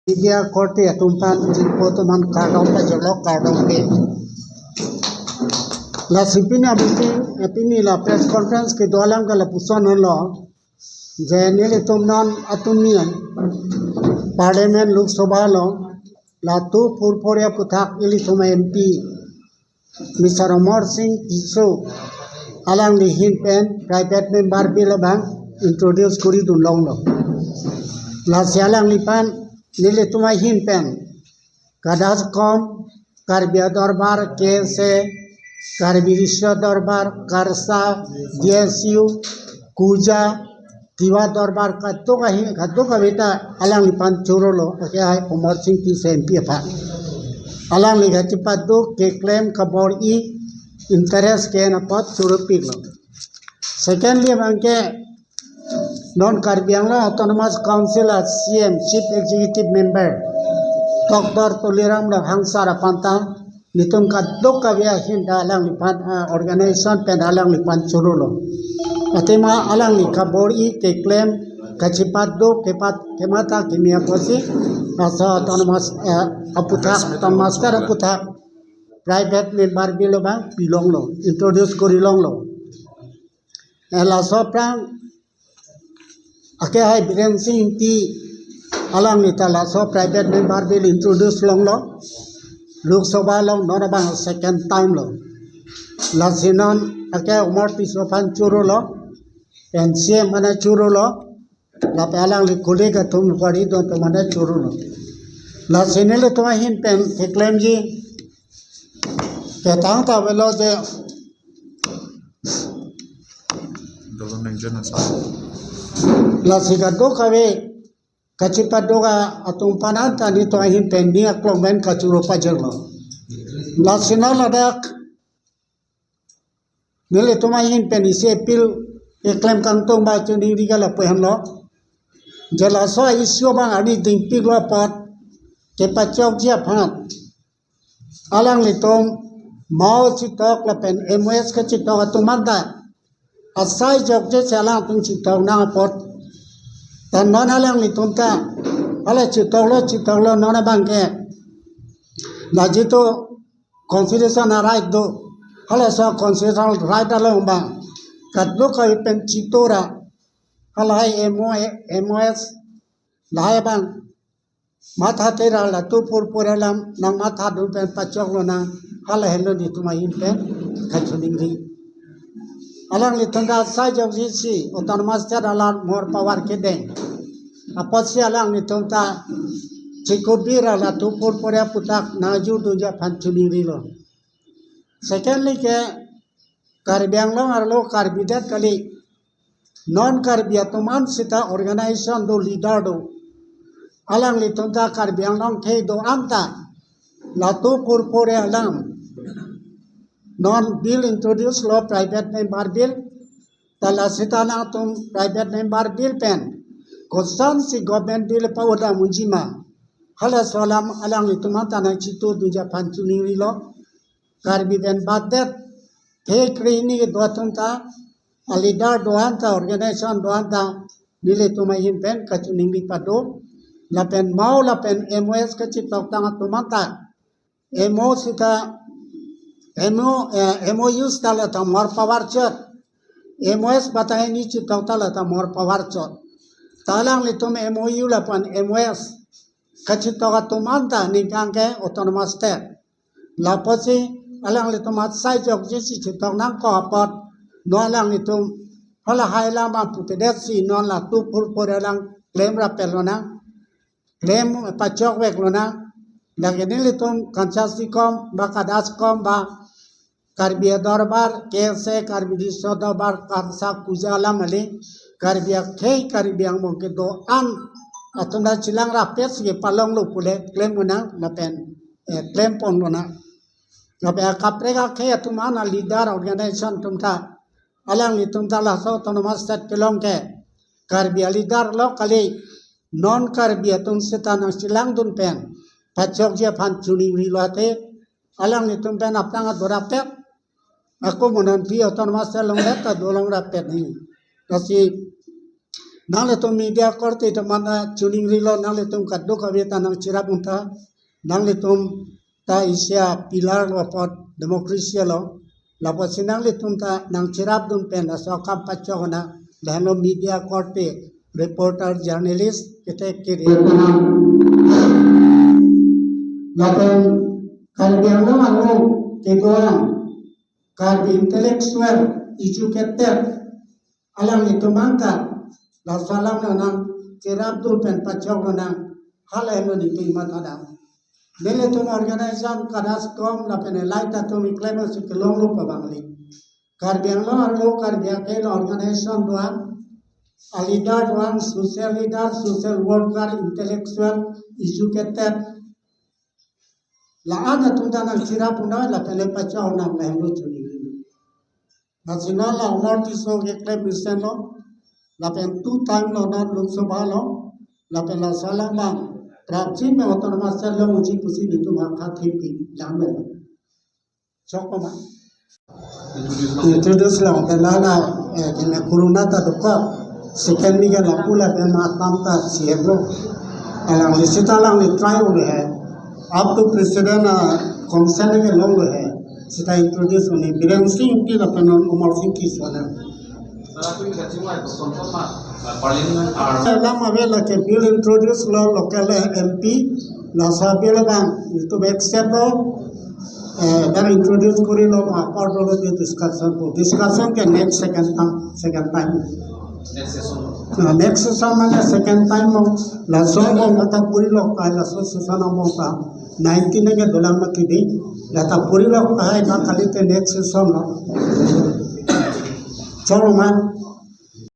Media korte tumpan jimpo teman kadang pajolok kadang pe. La sipini abiti epini la press conference ke doalang ka la puson lo jene le tumnan atunian parliament lok sabha lo la tu purporia puthak ili tuma MP Mr. Amar Singh Iso alang li hin pen private member bill bang introduce kuri dun long lo la sialang li pan nile tuma hin pen kadas kom karbia darbar kese karbi risha darbar karsa DSU kuja tiwa darbar kadto ka beta alang li pan churolo okay hai Amar Singh ti se MP pa alang li gachipadu ke claim kabor I interest ke na pat churupik lo secondly bangke non Karbiangla Autonomous Council as CM Chief Executive Member Dr. Tuliram la hangsara panta nitum ka dokka via hinda alang lipan organization pen alang lipan churulo atema alang li kabori ke claim kachipat do kepat kemata kimia kosi asa autonomous autonomous aputhak private member bilo bang pilong lo introduce korilong lo ela soprang ake hai Biren Singh ti alang nita la so private member bill introduce long lo Lok Sabha long nona bang second time lo la sinon ake umar pisofan churu lo NCM mana churu lo la alang li kulega tum kwari don to mana churu lo la sinele to hin pen ke claim ji ke tang ta velo de la sigado kawe kachipadoga atumpananta ni to hin pendi aklomen kachuro pajerlo la sinala dak nele to hin pen ise pil eklem kantong ba chuni digala pehanlo jala so isyo bang ani dingpi lo pot ke pachok jia phat alang litom mau chitok la pen MOS ka chitok atumanda asai jok je chala tung chitok na pot tan non alang litom ta ala chitok lo non bangke la jito constitution right do ala so constitutional right along bang kadlo ka pen chitora ala MOS lai bang matha tera la tu puralam nang matha dun pen pachok lo na ala hello ni tuma in pen kachulingri alang litonga sai jok jisi autonomous ala more power ke den apasi alang litonga chikobira la tu purporia putak naju duja panchulingri lo secondly ke Karbiang lo arlo karbidat kali non karbiatuman sita organization do leader do alang litonga Karbiang long thei do amta la tu purporia alam non bill introduce law private member bill tala sitana tum private member bill pen constancy government bill pawda munjima hala solam alang lituma tanang chitu duja panchuni lo karbi ben badet the krini doatunta alida doanta organization doanta nile tuma hin pen kachuni li pado la pen mau la pen MOS ka chitok tanga tumata MO sita MOU stala ta more power chot MOS batai ni chitok tala ta more power chot talang litum MOU la pan MOS kachitoga tumanta ningkangke autonomous state la posi alang litum sai jok jisi chitok nang ko apot no alang litum hala haila ma putedesi non la tu purporelang claim ra pelona claim pachok wek lona lagene litum kanchasi kom ba kadas kom ba Karbia darbar kese karbi risho darbar karsa kujala mali karbia kei karbiang mongke do an atunda chilang rapes ge palong lu pule claim guna lapen claim pon lona lape kaprega kei atumana leader organization tumta alang li tumta la so autonomous state pelong ke karbia leader lo kali non karbia tum setana chilang dun pen pachok je phan chuni rilate alang li tum pen apanga dorapet aku monan pi autonomous state long leta dolong rapet ni kasi Nale to media korte to mana tuning rilo nale tum kaddo kaveta nang cirap unta nale tum ta isya pilar lo pot demokrasi lo lapo sinang le tum ta nang cirap dum pen la so kam pacho na dano media korte reporter journalist kete kiri lapo kalbiang lo anu kegoang kalbi intellectual educated alang itu mangkat la salam na nang cirap dum pen pacho na hal eno di tima tadang Bele tum organization kadas kom la pen laita tum iklema sikelong lo pabangli karbiang lo arlo karbiang ke organization doan leader doan social leader social worker intellectual educated la ana tum ta nang cirap na la pen pacho na mehlo chuni national la umar tiso ke klem biseno la pen tu time lo na lok sabha lo la pen la salam bang प्राचीन में होता है सेलो मुझे कुछ नहीं तो माखा थी पी जामे चौको मा इंट्रोड्यूस ला होता लाला कि मैं कोरोना था तो का सेकेंड में क्या लापुला पे मातम था सीएमओ अलांग लिस्टा लांग ने ट्राई हो गया है अब तो प्रेसिडेंट कॉन्सेंट के लोग है सीधा इंट्रोड्यूस होने बिरेन सिंह की अपन उमर सिंह की सोना Dalam awal ke bill introduce law local MP la sabil bang itu accept lo dan introduce kuri lo apa lo di discussion ke next second time next session mana second time lo la so mo mata puri lo ka la so session mo ta 19 ke dalam makidi la ta puri lo ka na kali te next session lo chalo man